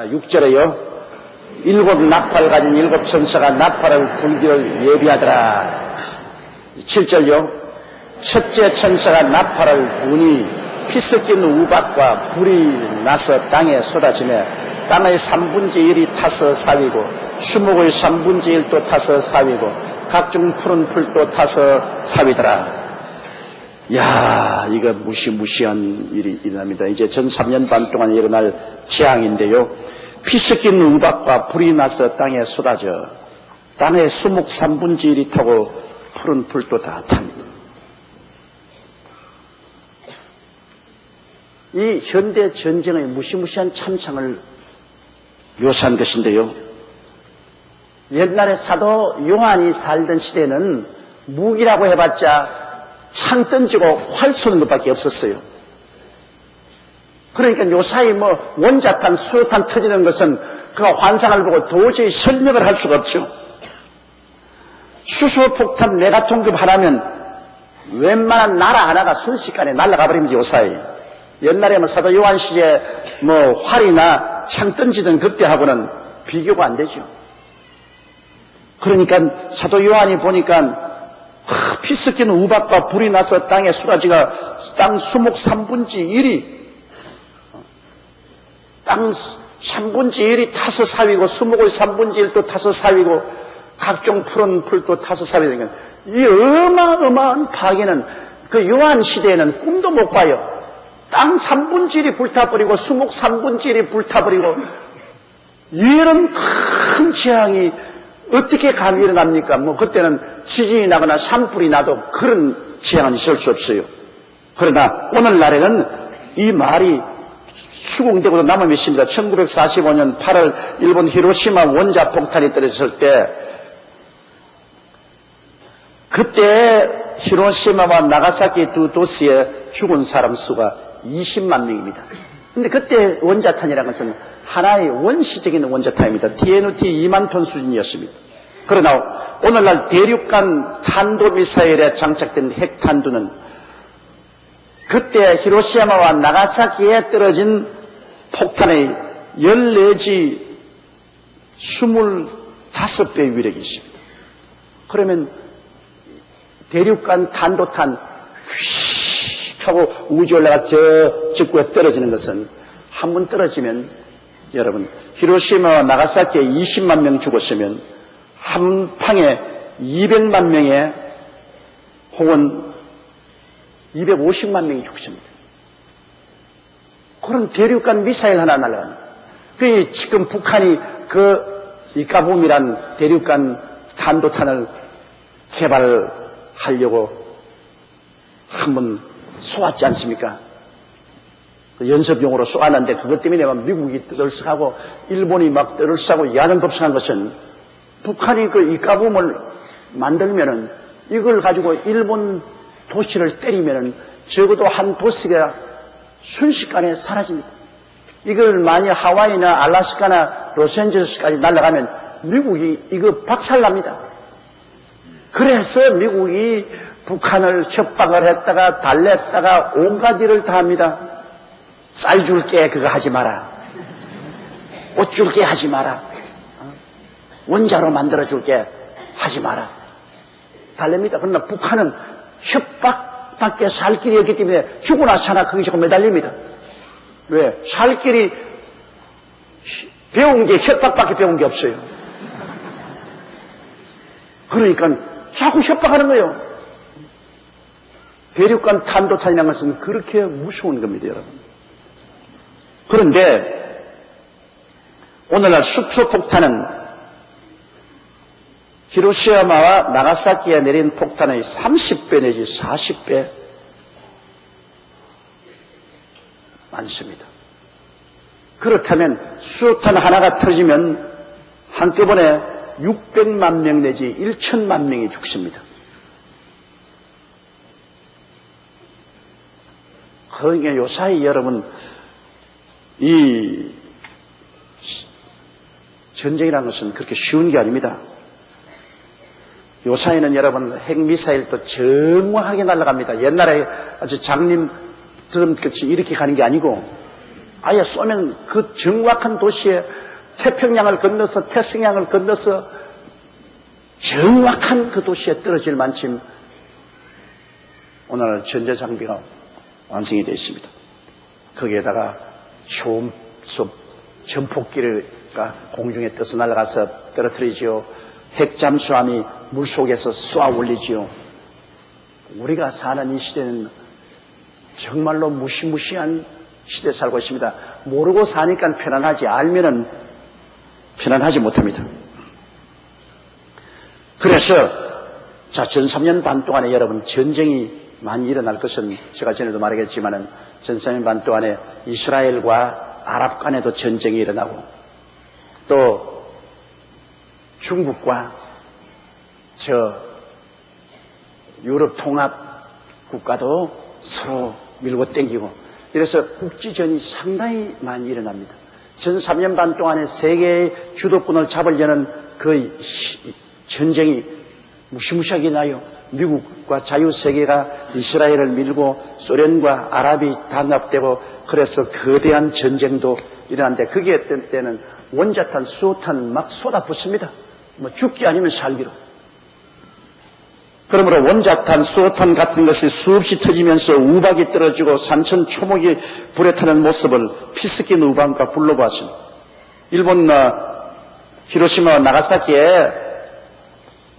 6절에요. 일곱 나팔 가진 일곱 천사가 나팔을 불기를 예비하더라. 7절요. 첫째 천사가 나팔을 부니 피 섞인 우박과 불이 나서 땅에 쏟아지며 땅의 3분의 1이 타서 사위고 수목의 3분의 1도 타서 사위고 각종 푸른 풀도 타서 사위더라. 야, 이거 무시무시한 일이 일어납니다. 이제 전 3년 반 동안 일어날 재앙인데요. 피 섞인 우박과 불이 나서 땅에 쏟아져 땅의 수목 3분의 1이 타고 푸른 풀도 다 탑니다. 이 현대 전쟁의 무시무시한 참상을 묘사한 것인데요. 옛날에 사도 요한이 살던 시대는 무기라고 해봤자 창 던지고 활 쏘는 것밖에 없었어요. 그러니까 요사이 원자탄, 수소탄 터지는 것은 그가 환상을 보고 도저히 설명을 할 수가 없죠. 수소폭탄 메가톤급 하나면 웬만한 나라 하나가 순식간에 날아가 버립니다. 요사이. 옛날에 사도 요한 시대에 활이나 창 던지던 그때하고는 비교가 안 되죠. 그러니까 사도 요한이 보니까 피 섞인 우박과 불이 나서 땅에 쏟아지가 땅 수목 3분의 1이 땅 3분의 1이 타서 사위고 수목의 3분의 1도 타서 사위고 각종 푸른 풀도 타서 사위되니까 이 어마어마한 파괴는 그 요한 시대에는 꿈도 못 봐요. 땅 3분의 1이 불타버리고 수목 3분의 1이 불타버리고 이런 큰 재앙이 어떻게 감이 일어납니까? 그때는 지진이 나거나 산불이 나도 그런 재앙은 있을 수 없어요. 그러나 오늘날에는 이 말이 수긍되고도 남은 것입니다. 1945년 8월 일본 히로시마 원자 폭탄이 떨어졌을 때 그때 히로시마와 나가사키 두 도시에 죽은 사람 수가 20만 명입니다. 근데 그때 원자탄이라는 것은 하나의 원시적인 원자탄입니다. TNT 2만 톤 수준이었습니다. 그러나 오늘날 대륙간 탄도미사일에 장착된 핵탄두는 그때 히로시마와 나가사키에 떨어진 폭탄의 10 내지 25배 위력이 있습니다. 그러면 대륙간 탄도탄 휙 하고 우주에 올라가 저 직구에 떨어지는 것은 한 번 떨어지면 여러분 히로시마와 나가사키에 20만 명 죽었으면 한 방에 200만 명에 혹은 250만 명이 죽습니다. 그런 대륙간 미사일 하나 날아가는 그 지금 북한이 그 이까붐이란 대륙간 탄도탄을 개발하려고 한번 쏘았지 않습니까? 연습용으로 쏘았는데 그것 때문에 미국이 떠들썩하고 일본이 막 떠들썩하고 야단법석한 것은 북한이 그 이까붐을 만들면은 이걸 가지고 일본 도시를 때리면은 적어도 한 도시가 순식간에 사라집니다. 이걸 만약 하와이나 알래스카나 로스앤젤레스까지 날아가면 미국이 이거 박살납니다. 그래서 미국이 북한을 협박을 했다가 달랬다가 온갖 일을 다 합니다. 쌀 줄게 그거 하지 마라. 옷 줄게 하지 마라. 원자로 만들어줄게 하지 마라. 달랩니다. 그러나 북한은 협박밖에 살 길이 없기 때문에 죽으나 사나 거기서 매달립니다. 왜? 살 길이 배운 게 협박밖에 배운 게 없어요. 그러니까 자꾸 협박하는 거예요. 대륙간 탄도탄이라는 것은 그렇게 무서운 겁니다, 여러분. 그런데 오늘날 수소폭탄은 히로시마와 나가사키에 내린 폭탄의 30배 내지 40배 많습니다. 그렇다면 수소탄 하나가 터지면 한꺼번에 600만 명 내지 1천만 명이 죽습니다. 그러니까 요사이 여러분 이 전쟁이라는 것은 그렇게 쉬운 게 아닙니다. 요사이는 여러분 핵미사일도 정확하게 날아갑니다. 옛날에 아주 장님처럼 이렇게 가는 게 아니고 아예 쏘면 그 정확한 도시에 태평양을 건너서 태평양을 건너서 정확한 그 도시에 떨어질 만큼 오늘 전제 장비가 완성이 되어 있습니다. 거기에다가 초음속 전폭기가 공중에 떠서 날아가서 떨어뜨리지요. 핵잠수함이 물속에서 쏘아 올리지요. 우리가 사는 이 시대는 정말로 무시무시한 시대에 살고 있습니다. 모르고 사니까 편안하지, 알면은 편안하지 못합니다. 그래서 전 3년 반 동안에 여러분 전쟁이 많이 일어날 것은 제가 전에도 말하겠지만은 전 3년 반 동안에 이스라엘과 아랍 간에도 전쟁이 일어나고 또 중국과 유럽 통합 국가도 서로 밀고 땡기고 이래서 국지전이 상당히 많이 일어납니다. 전 3년 반 동안에 세계의 주도권을 잡으려는 그 전쟁이 무시무시하게 나요. 미국과 자유세계가 이스라엘을 밀고 소련과 아랍이 단합되고 그래서 거대한 전쟁도 일어났는데 그게 때는 원자탄, 수소탄 막 쏟아붓습니다. 뭐 죽기 아니면 살기로. 그러므로 원자탄, 수소탄 같은 것이 수없이 터지면서 우박이 떨어지고 산천 초목이 불에 타는 모습을 피스킨 우방과 불로 보았습니다. 일본 히로시마 나가사키에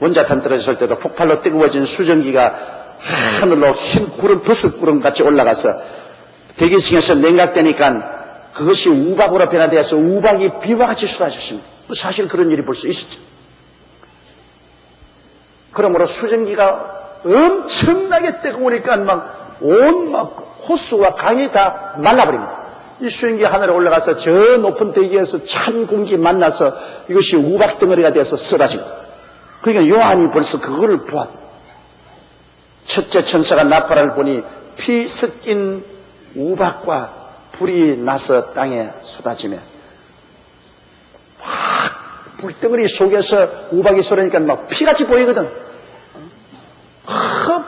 원자탄 떨어졌을 때도 폭발로 뜨거워진 수증기가 하늘로 흰 구름, 버섯구름 같이 올라가서 대기층에서 냉각되니까 그것이 우박으로 변화되어서 우박이 비와 같이 쏟아졌습니다. 사실 그런 일이 벌써 있었죠. 그러므로 수증기가 엄청나게 뜨거우니까 온 호수와 강이 다 말라버립니다. 이 수증기 하늘에 올라가서 저 높은 대기에서 찬 공기 만나서 이것이 우박 덩어리가 돼서 쏟아집니다. 그러니까 요한이 벌써 그거를 보았다. 첫째 천사가 나팔을 보니 피 섞인 우박과 불이 나서 땅에 쏟아지며 확 불덩어리 속에서 우박이 쏟아지니까 막 피같이 보이거든.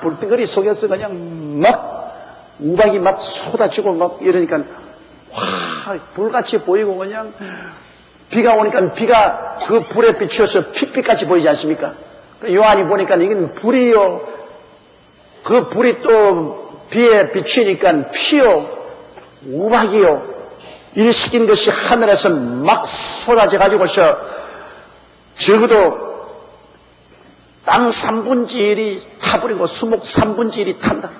불덩어리 속에서 그냥 막 우박이 막 쏟아지고 막 이러니까 확 불같이 보이고 그냥 비가 오니까 비가 그 불에 비추어서 핏빛같이 보이지 않습니까? 요한이 보니까 이건 불이요. 그 불이 또 비에 비치니까 피요. 우박이요. 일시킨 것이 하늘에서 막 쏟아져 가지고서 적어도 땅 3분의 1이 타버리고 수목 3분의 1이 탄다.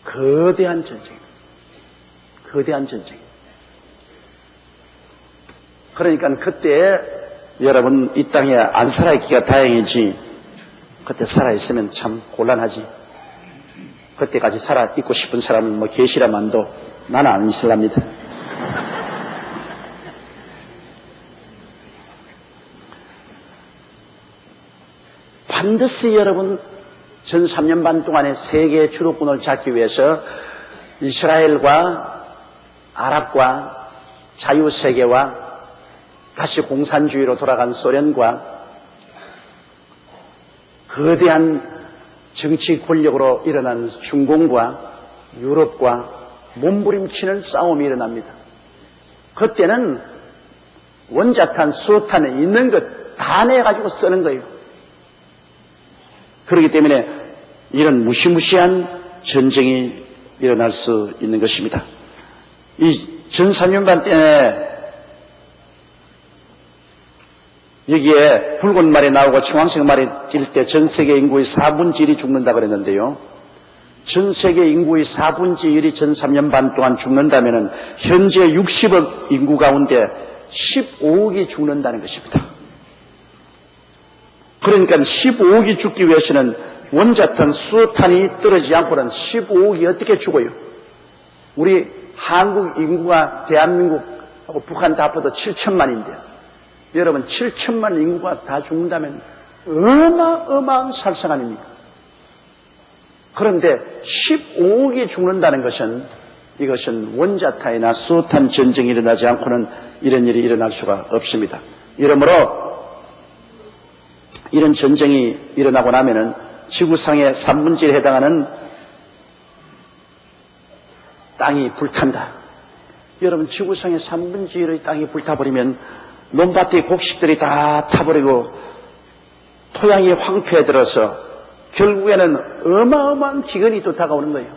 거대한 전쟁입니다. 거대한 전쟁. 그러니까 그때 여러분 이 땅에 안 살아있기가 다행이지 그때 살아있으면 참 곤란하지. 그때까지 살아있고 싶은 사람은 뭐 계시라만도 나는 안 있을랍니다. 반드시 여러분 전 3년 반 동안의 세계의 주도권을 잡기 위해서 이스라엘과 아랍과 자유세계와 다시 공산주의로 돌아간 소련과 거대한 정치 권력으로 일어난 중공과 유럽과 몸부림치는 싸움이 일어납니다. 그때는 원자탄, 수소탄에 있는 것 다 내가지고 쓰는 거예요. 그렇기 때문에 이런 무시무시한 전쟁이 일어날 수 있는 것입니다. 이 전 3년간 때에 여기에 붉은 말이 나오고 청황색 말이 뛸 때 전 세계 인구의 4분의 1이 죽는다 그랬는데요. 전 세계 인구의 4분의 1이 전 3년 반 동안 죽는다면 현재 60억 인구 가운데 15억이 죽는다는 것입니다. 그러니까 15억이 죽기 위해서는 원자탄, 수소탄이 떨어지지 않고는 15억이 어떻게 죽어요? 우리 한국 인구가 대한민국하고 북한 다 합쳐도 7천만인데 여러분 7천만 인구가 다 죽는다면 어마어마한 살상 아닙니까? 그런데 15억이 죽는다는 것은 이것은 원자탄이나 수소탄 전쟁이 일어나지 않고는 이런 일이 일어날 수가 없습니다. 이러므로 이런 전쟁이 일어나고 나면은 지구상의 3분의 1에 해당하는 땅이 불탄다. 여러분, 지구상의 3분의 1의 땅이 불타버리면 논밭의 곡식들이 다 타버리고 토양이 황폐해 들어서 결국에는 어마어마한 기근이 또 다가오는 거예요.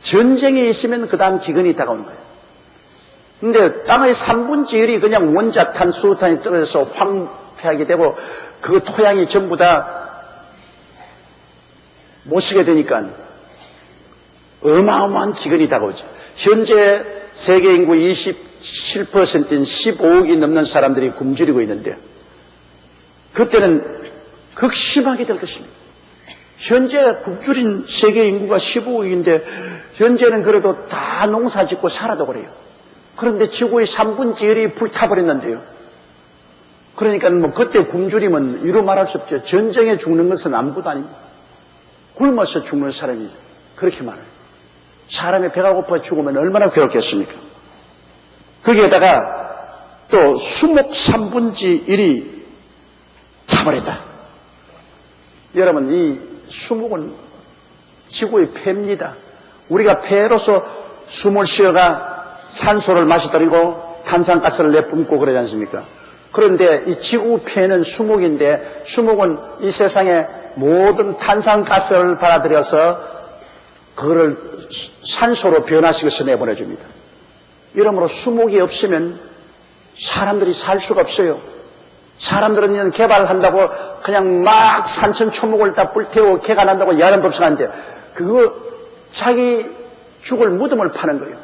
전쟁이 있으면 그 다음 기근이 다가오는 거예요. 근데 땅의 3분의 1이 그냥 원자탄, 수소탄이 떨어져서 황폐하게 되고 그 토양이 전부 다 못 쓰게 되니까 어마어마한 기근이 다가오죠. 현재 세계 인구 27%인 15억이 넘는 사람들이 굶주리고 있는데 그때는 극심하게 될 것입니다. 현재 굶주린 세계 인구가 15억인데 현재는 그래도 다 농사 짓고 살아도 그래요. 그런데 지구의 3분의 1이 불타버렸는데요. 그러니까 뭐 그때 굶주리면 이루 말할 수 없죠. 전쟁에 죽는 것은 아무것도 아닙니다. 굶어서 죽는 사람이죠. 그렇게 말해요. 사람이 배가 고파 죽으면 얼마나 괴롭겠습니까? 거기에다가 또 수목 3분의 1이 타버렸다. 여러분, 이 수목은 지구의 폐입니다. 우리가 폐로서 숨을 쉬어가 산소를 마시더리고 탄산가스를 내뿜고 그러지 않습니까? 그런데 이 지구 폐는 수목인데 수목은 이 세상의 모든 탄산가스를 받아들여서 그거를 산소로 변화시켜서 내보내줍니다. 이러므로 수목이 없으면 사람들이 살 수가 없어요. 사람들은 개발한다고 그냥 막 산천초목을 다 불태우고 개가 난다고 야단 법석하는데 그거 자기 죽을 무덤을 파는 거예요.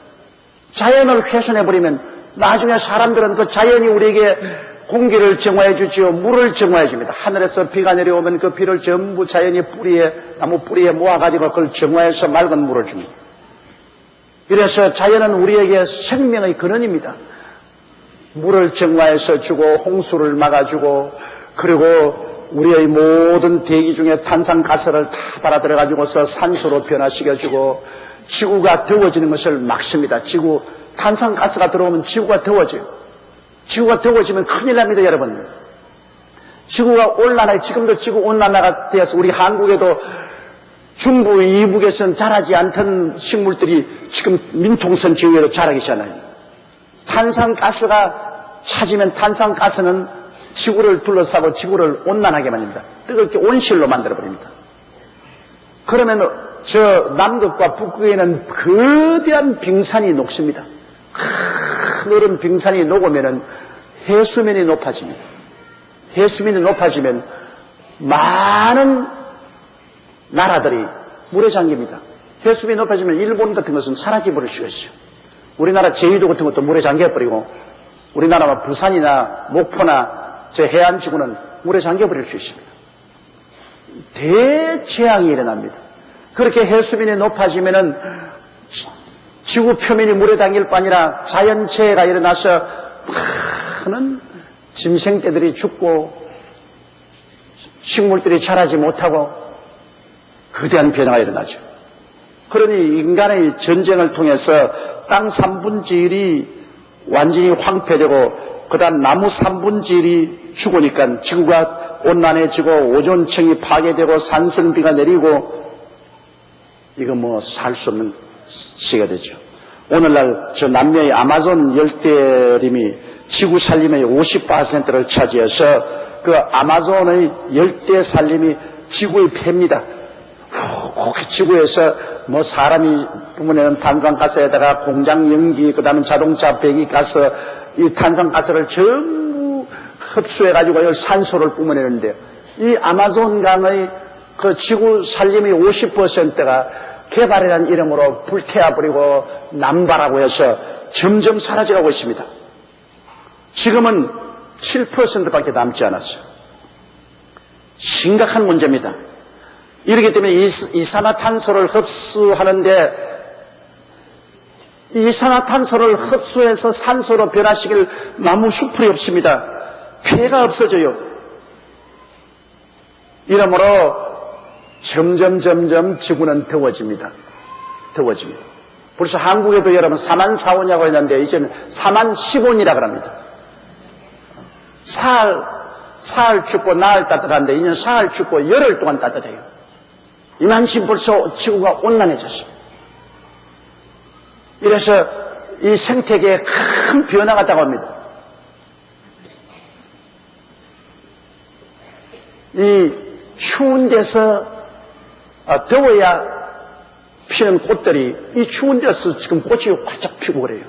자연을 훼손해버리면 나중에 사람들은 그 자연이 우리에게 공기를 정화해 주지요. 물을 정화해 줍니다. 하늘에서 비가 내려오면 그 비를 전부 자연이 나무 뿌리에 모아가지고 그걸 정화해서 맑은 물을 줍니다. 이래서 자연은 우리에게 생명의 근원입니다. 물을 정화해서 주고 홍수를 막아주고 그리고 우리의 모든 대기 중에 탄산가스를 다 받아들여가지고서 산소로 변화시켜주고 지구가 더워지는 것을 막습니다. 탄산가스가 들어오면 지구가 더워져요. 지구가 더워지면 큰일 납니다, 여러분. 지구가 온난화에 지금도 지구 온난화가 되어서 우리 한국에도 중부, 이북에서는 자라지 않던 식물들이 지금 민통선 지역에도 자라기 시작하나요? 탄산가스가 차지면 탄산가스는 지구를 둘러싸고 지구를 온난하게 만듭니다. 뜨겁게 온실로 만들어버립니다. 그러면 저 남극과 북극에는 거대한 빙산이 녹습니다. 하늘은 빙산이 녹으면 해수면이 높아집니다. 해수면이 높아지면 많은 나라들이 물에 잠깁니다. 해수면이 높아지면 일본 같은 것은 사라져버릴 수가 있어요. 우리나라 제주도 같은 것도 물에 잠겨버리고 우리나라 부산이나 목포나 저 해안지구는 물에 잠겨버릴 수 있습니다. 대재앙이 일어납니다. 그렇게 해수면이 높아지면은 지구 표면이 물에 담길 뿐 아니라 자연재해가 일어나서 많은 짐승떼들이 죽고 식물들이 자라지 못하고 거대한 변화가 일어나죠. 그러니 인간의 전쟁을 통해서 땅 3분의 1이 완전히 황폐되고 그 다음 나무 3분의 1이 죽으니까 지구가 온난해지고 오존층이 파괴되고 산성비가 내리고 이거 뭐 살 수 없는 시가 되죠. 오늘날 저 남미의 아마존 열대림이 지구 살림의 50%를 차지해서 그 아마존의 열대 살림이 지구의 폐입니다. 지구에서 뭐 사람이 뿜어내는 탄산가스에다가 공장 연기, 그 다음에 자동차 배기가스, 이 탄산가스를 전부 흡수해가지고 산소를 뿜어내는데 이 아마존 강의 그 지구 살림의 50%가 개발이라는 이름으로 불태워버리고 남발하고 해서 점점 사라져가고 있습니다. 지금은 7%밖에 남지 않았어요. 심각한 문제입니다. 이렇기 때문에 이산화탄소를 흡수하는데 이산화탄소를 흡수해서 산소로 변화시킬 나무 숲이 없습니다. 폐가 없어져요. 이러므로 점점 지구는 더워집니다. 벌써 한국에도 여러분 4만 4원이라고 했는데 이제는 4만 10원이라고 합니다. 사흘 춥고 나흘 따뜻한데 이제는 사흘 춥고 열흘 동안 따뜻해요. 이만큼 벌써 지구가 온난해졌습니다. 이래서 이 생태계에 큰 변화가 다가옵니다. 이 추운 데서 더워야 피는 꽃들이 이 추운 데서 지금 꽃이 활짝 피고 그래요.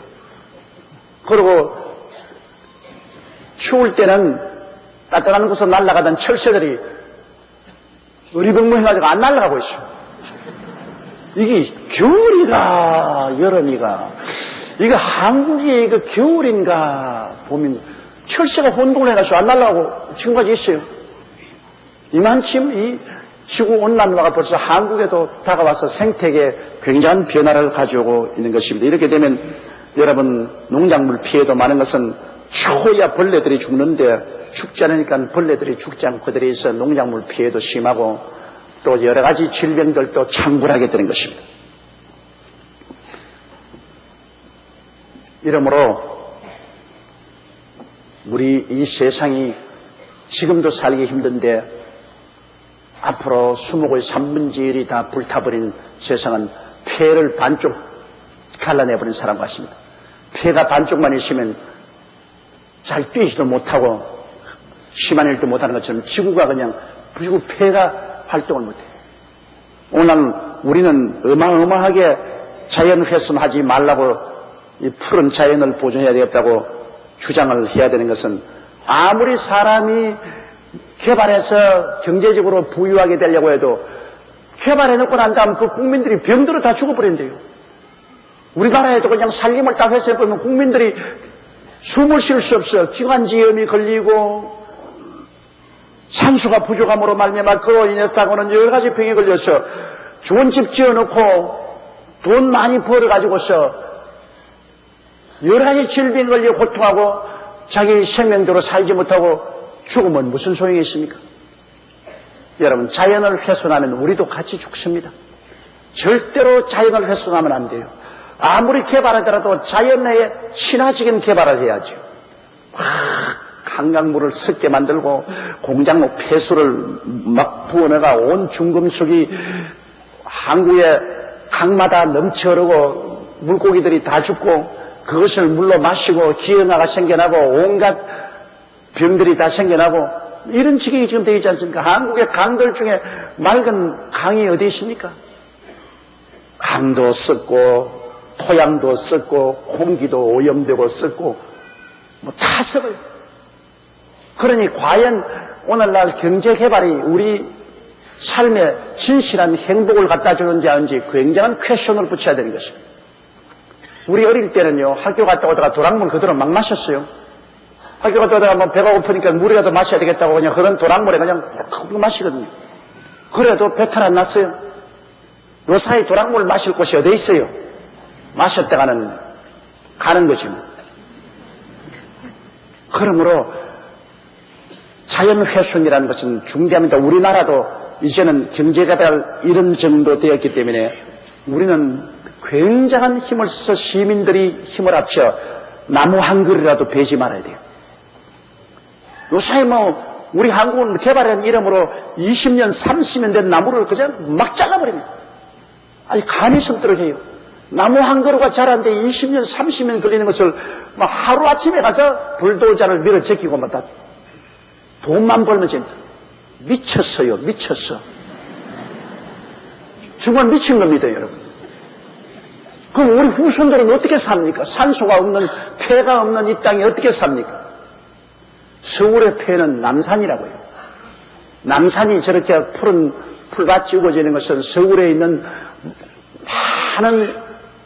그리고 추울 때는 따뜻한 곳으로 날아가던 철새들이 어리벙벙해가지고 안 날아가고 있어요. 이게 겨울이가 여름이가 이거 한국이 이거 겨울인가 보면 철새가 혼동을 해가지고 안 날아가고 지금까지 있어요. 이만큼 이 지구온난화가 벌써 한국에도 다가와서 생태계에 굉장한 변화를 가져오고 있는 것입니다. 이렇게 되면 여러분 농작물 피해도 많은 것은 추워야 벌레들이 죽는데 춥지 않으니까 벌레들이 죽지 않고 그들이 있어 농작물 피해도 심하고 또 여러 가지 질병들도 창궐하게 되는 것입니다. 이러므로 우리 이 세상이 지금도 살기 힘든데 앞으로 수목의 3분의 1이 다 불타버린 세상은 폐를 반쪽 갈라내버린 사람 같습니다. 폐가 반쪽만 있으면 잘 뛰지도 못하고 심한 일도 못하는 것처럼 지구가 그냥 지구 폐가 활동을 못해요. 오늘 우리는 어마어마하게 자연 훼손하지 말라고 이 푸른 자연을 보존해야 되겠다고 주장을 해야 되는 것은 아무리 사람이 개발해서 경제적으로 부유하게 되려고 해도 개발해놓고 난 다음 그 국민들이 병들어 다 죽어버린대요. 우리나라에도 그냥 살림을 딱 해서 해보면 국민들이 숨을 쉴 수 없어. 기관지염이 걸리고 산소가 부족함으로 말미암아 그로 인해서다고는 여러 가지 병에 걸려서 좋은 집 지어놓고 돈 많이 벌어가지고서 여러 가지 질병에 걸려 고통하고 자기 생명대로 살지 못하고 죽으면 무슨 소용이 있습니까? 여러분 자연을 훼손하면 우리도 같이 죽습니다. 절대로 자연을 훼손하면 안 돼요. 아무리 개발하더라도 자연에 친화적인 개발을 해야죠. 한강물을 습게 만들고 공장목 폐수를 막 부어내가 온 중금속이 항구에 강마다 넘쳐 흐르고 물고기들이 다 죽고 그것을 물로 마시고 기형아가 생겨나고 온갖 병들이 다 생겨나고 이런 지경이 지금 되어 있지 않습니까? 한국의 강들 중에 맑은 강이 어디 있습니까? 강도 썩고 토양도 썩고 공기도 오염되고 썩고 뭐 다 썩어요. 그러니 과연 오늘날 경제개발이 우리 삶에 진실한 행복을 갖다 주는지 아닌지 굉장한 퀘션을 붙여야 되는 것입니다. 우리 어릴 때는요 학교 갔다 오다가 도랑물 그대로 막 마셨어요. 학교 갔다 오다가 뭐 배가 고프니까 물이라도 마셔야 되겠다고 그냥 그런 도랑물에 그냥 마시거든요. 그래도 배탈 안 났어요. 요 사이 도랑물 마실 곳이 어디 있어요? 마셨다가는 가는 거지 뭐. 그러므로 자연훼손이라는 것은 중대합니다. 우리나라도 이제는 경제개발 이런 정도 되었기 때문에 우리는 굉장한 힘을 써서 시민들이 힘을 합쳐 나무 한 그루라도 베지 말아야 돼요. 요새 뭐 우리 한국은 개발한 이름으로 20년 30년 된 나무를 그냥 막 잘라버립니다. 아니 간이 섬도록 해요. 나무 한 그루가 자라는데 20년 30년 걸리는 것을 막 하루아침에 가서 불도저를 밀어 제끼고 막 다 돈만 벌면 진짜 미쳤어요. 미쳤어. 정말 미친 겁니다, 여러분. 그럼 우리 후손들은 어떻게 삽니까? 산소가 없는, 폐가 없는 이 땅에 어떻게 삽니까? 서울의 폐는 남산이라고요. 남산이 저렇게 푸른 풀밭이 우거지는 것은 서울에 있는 많은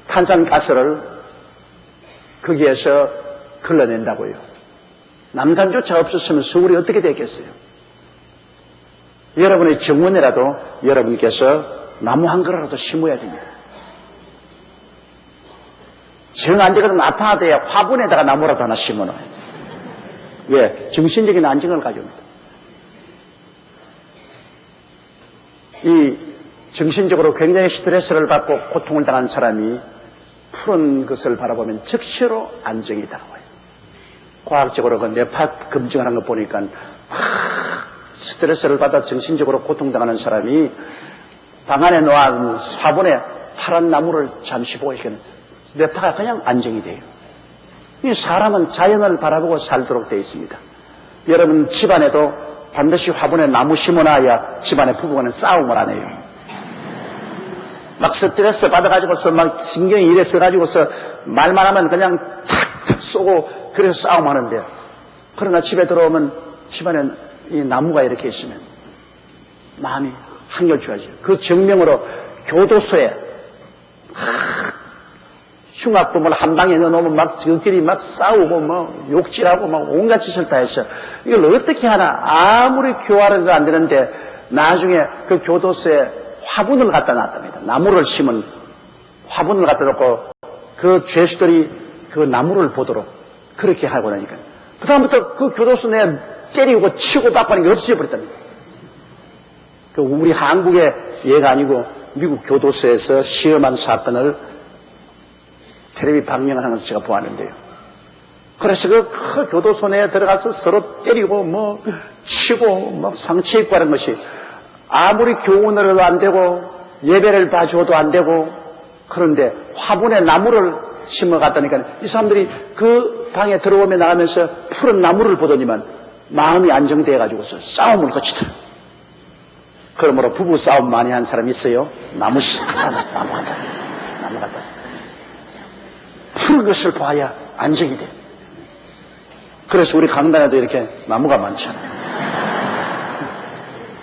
탄산가스를 거기에서 걸러낸다고요. 남산조차 없었으면 서울이 어떻게 됐겠어요? 여러분의 정원에라도 여러분께서 나무 한 그루라도 심어야 됩니다. 정 안 되거든 아파하대야 화분에다가 나무라도 하나 심어놔요. 왜? 정신적인 안정을 가져옵니다. 이 정신적으로 굉장히 스트레스를 받고 고통을 당한 사람이 푸른 것을 바라보면 즉시로 안정이 다가와요. 과학적으로 그 뇌파 검증하는 거 보니까 스트레스를 받아 정신적으로 고통당하는 사람이 방 안에 놓아둔 화분에 파란 나무를 잠시 보고 있거든. 뇌파가 그냥 안정이 돼요. 이 사람은 자연을 바라보고 살도록 되어 있습니다. 여러분 집안에도 반드시 화분에 나무 심어놔야 집안의 부부간은 싸움을 안 해요. 막 스트레스 받아가지고서 막 신경이 이래 써가지고서 말만 하면 그냥 탁탁 쏘고 그래서 싸움하는데, 그러나 집에 들어오면 집안에 이 나무가 이렇게 있으면 마음이 한결 좋아져요. 그 증명으로 교도소에 흉악범을 한 방에 넣어놓으면 막 저끼리 막 싸우고 뭐 욕질하고 막 온갖 짓을 다 했어. 이걸 어떻게 하나? 아무리 교화를 안 되는데 나중에 그 교도소에 화분을 갖다 놨답니다. 나무를 심은 화분을 갖다 놓고 그 죄수들이 그 나무를 보도록 그렇게 하고 나니까 그다음부터 그 교도소 내에 때리고 치고 받고 하는 게 없어져 버렸답니다. 그 우리 한국의 예가 아니고 미국 교도소에서 시험한 사건을 텔레비 방영을 하는 것을 제가 보았는데요. 그래서 그 교도소 내에 들어가서 서로 때리고 뭐 치고 막 상처 입고 하는 것이 아무리 교훈을 해도 안 되고 예배를 봐주어도 안 되고, 그런데 화분에 나무를 심어 갔다니까 이 사람들이 그 방에 들어오며 나가면서 푸른 나무를 보더니만 마음이 안정되어 가지고서 싸움을 거치더라. 그러므로 부부 싸움 많이 한 사람 있어요? 나무 갖다 놨어. 나무 갖다. 푸른 것을 봐야 안정이 돼. 그래서 우리 강단에도 이렇게 나무가 많잖아요.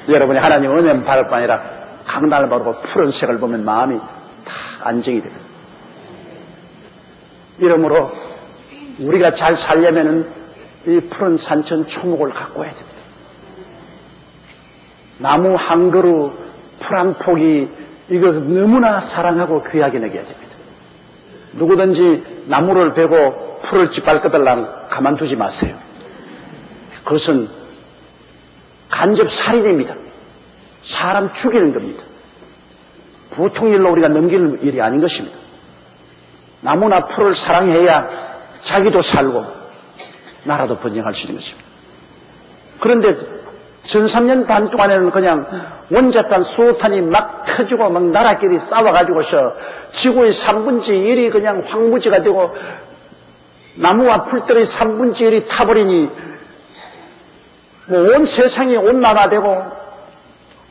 여러분이 하나님 은혜만 바랄 뿐 아니라 강단을 바르고 푸른 색을 보면 마음이 다 안정이 됩니다. 이러므로 우리가 잘 살려면은 이 푸른 산천 초목을 가꿔야 됩니다. 나무 한 그루, 풀 한 폭이 이거 너무나 사랑하고 귀하게 여겨야 됩니다. 누구든지 나무를 베고 풀을 짓밟거들랑 가만두지 마세요. 그것은 간접 살인입니다. 사람 죽이는 겁니다. 보통 일로 우리가 넘길 일이 아닌 것입니다. 나무나 풀을 사랑해야 자기도 살고 나라도 번영할 수 있는 것입니다. 그런데 전 3년 반 동안에는 그냥 원자탄, 수소탄이 막 터지고 막 나라끼리 싸워가지고서 지구의 3분의 1이 그냥 황무지가 되고 나무와 풀들의 3분의 1이 타버리니 뭐 온 세상이 온난화되고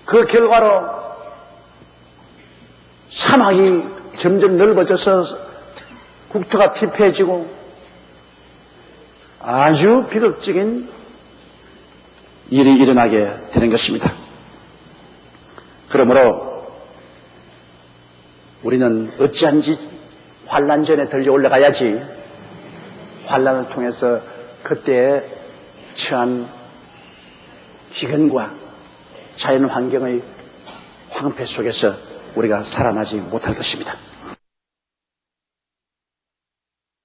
그 결과로 사막이 점점 넓어져서 국토가 피폐해지고 아주 비극적인 일이 일어나게 되는 것입니다. 그러므로 우리는 어찌한지 환난전에 들려 올라가야지 환난을 통해서 그때에 처한 기근과 자연 환경의 황폐 속에서 우리가 살아나지 못할 것입니다.